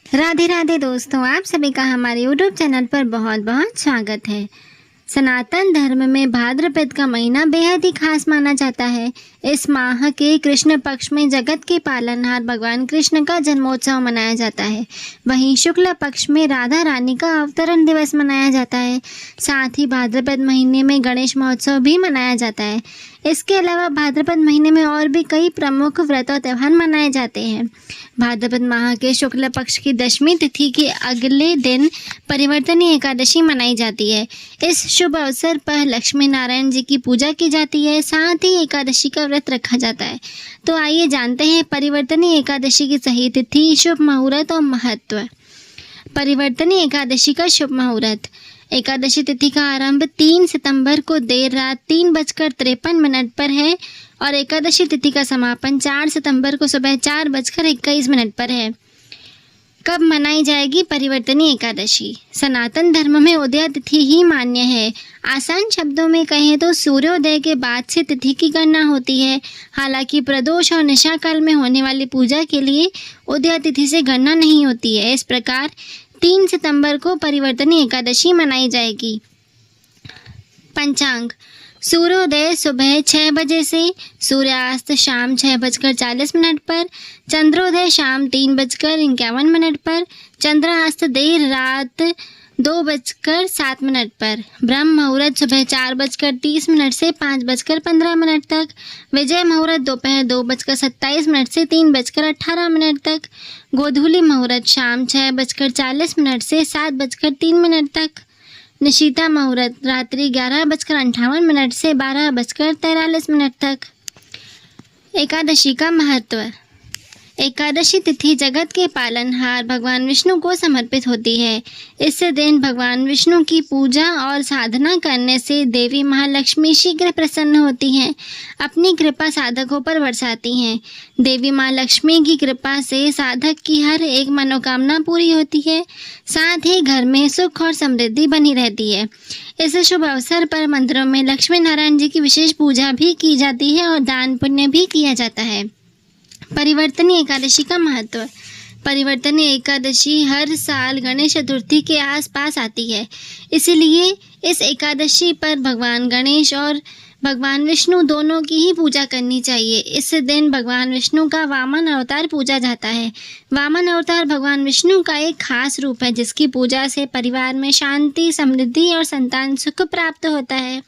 राधे राधे दोस्तों, आप सभी का हमारे यूट्यूब चैनल पर बहुत बहुत स्वागत है। सनातन धर्म में भाद्रपद का महीना बेहद ही खास माना जाता है। इस माह के कृष्ण पक्ष में जगत के पालनहार भगवान कृष्ण का जन्मोत्सव मनाया जाता है। वहीं शुक्ल पक्ष में राधा रानी का अवतरण दिवस मनाया जाता है। साथ ही भाद्रपद महीने में गणेश महोत्सव भी मनाया जाता है। इसके अलावा भाद्रपद महीने में और भी कई प्रमुख व्रत और त्यौहार मनाए जाते हैं। भाद्रपद माह के शुक्ल पक्ष की दशमी तिथि के अगले दिन परिवर्तनी एकादशी मनाई जाती है। इस शुभ अवसर पर लक्ष्मी नारायण जी की पूजा की जाती है। साथ ही एकादशी का व्रत रखा जाता है। तो आइए जानते हैं परिवर्तनी एकादशी की सही तिथि, शुभ मुहूर्त और महत्व। परिवर्तनी एकादशी का शुभ मुहूर्त। एकादशी तिथि का आरंभ 3 सितंबर को देर रात 3:53 पर है और एकादशी तिथि का समापन 4 सितंबर को सुबह 4:21 पर है। कब मनाई जाएगी परिवर्तनी एकादशी? सनातन धर्म में उदय तिथि ही मान्य है। आसान शब्दों में कहें तो सूर्योदय के बाद से तिथि की गणना होती है। हालांकि प्रदोष और निशा काल में होने वाली पूजा के लिए उदय तिथि से गणना नहीं होती है। इस प्रकार 3 सितंबर को परिवर्तनी एकादशी मनाई जाएगी। पंचांग। सूर्योदय सुबह 6 बजे से, सूर्यास्त शाम 6:40 पर, चंद्रोदय शाम 3:51 पर, चंद्रास्त देर रात 2:07 पर, ब्रह्म मुहूर्त सुबह 4:30 से 5:15 तक, विजय मुहूर्त दोपहर 2:27 से 3:18 तक, गोधूली मुहूर्त शाम 6:40 से 7:03 तक, निशीता मुहूर्त रात्रि 11:58 से 12:43 तक। एकादशी का महत्व। एकादशी तिथि जगत के पालनहार भगवान विष्णु को समर्पित होती है। इस दिन भगवान विष्णु की पूजा और साधना करने से देवी महालक्ष्मी शीघ्र प्रसन्न होती हैं, अपनी कृपा साधकों पर बरसाती हैं। देवी माँ लक्ष्मी की कृपा से साधक की हर एक मनोकामना पूरी होती है। साथ ही घर में सुख और समृद्धि बनी रहती है। इस शुभ अवसर पर मंदिरों में लक्ष्मी नारायण जी की विशेष पूजा भी की जाती है और दान पुण्य भी किया जाता है। परिवर्तनी एकादशी का महत्व। परिवर्तनी एकादशी हर साल गणेश चतुर्थी के आसपास आती है। इसलिए इस एकादशी पर भगवान गणेश और भगवान विष्णु दोनों की ही पूजा करनी चाहिए। इस दिन भगवान विष्णु का वामन अवतार पूजा जाता है। वामन अवतार भगवान विष्णु का एक खास रूप है जिसकी पूजा से परिवार में शांति, समृद्धि और संतान सुख प्राप्त होता है।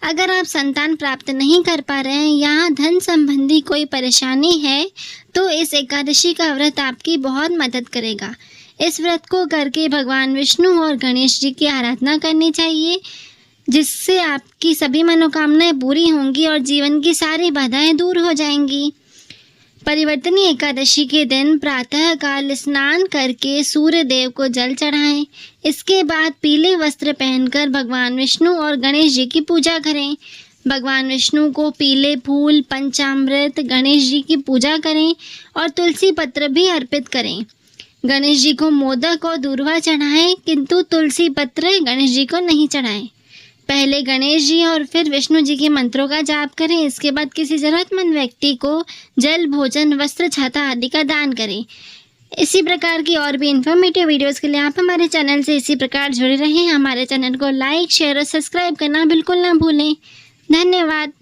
अगर आप संतान प्राप्त नहीं कर पा रहे हैं या धन संबंधी कोई परेशानी है तो इस एकादशी का व्रत आपकी बहुत मदद करेगा। इस व्रत को करके भगवान विष्णु और गणेश जी की आराधना करनी चाहिए, जिससे आपकी सभी मनोकामनाएं पूरी होंगी और जीवन की सारी बाधाएं दूर हो जाएंगी। परिवर्तनी एकादशी के दिन प्रातः काल स्नान करके सूर्य देव को जल चढ़ाएं। इसके बाद पीले वस्त्र पहनकर भगवान विष्णु और गणेश जी की पूजा करें। भगवान विष्णु को पीले फूल, पंचामृत, गणेश जी की पूजा करें और तुलसी पत्र भी अर्पित करें। गणेश जी को मोदक और दूर्वा चढ़ाएं, किंतु तुलसी पत्र गणेश जी को नहीं चढ़ाएं। पहले गणेश जी और फिर विष्णु जी के मंत्रों का जाप करें। इसके बाद किसी जरूरतमंद व्यक्ति को जल, भोजन, वस्त्र, छाता आदि का दान करें। इसी प्रकार की और भी इन्फॉर्मेटिव वीडियोस के लिए आप हमारे चैनल से इसी प्रकार जुड़े रहें। हमारे चैनल को लाइक, शेयर और सब्सक्राइब करना बिल्कुल ना भूलें। धन्यवाद।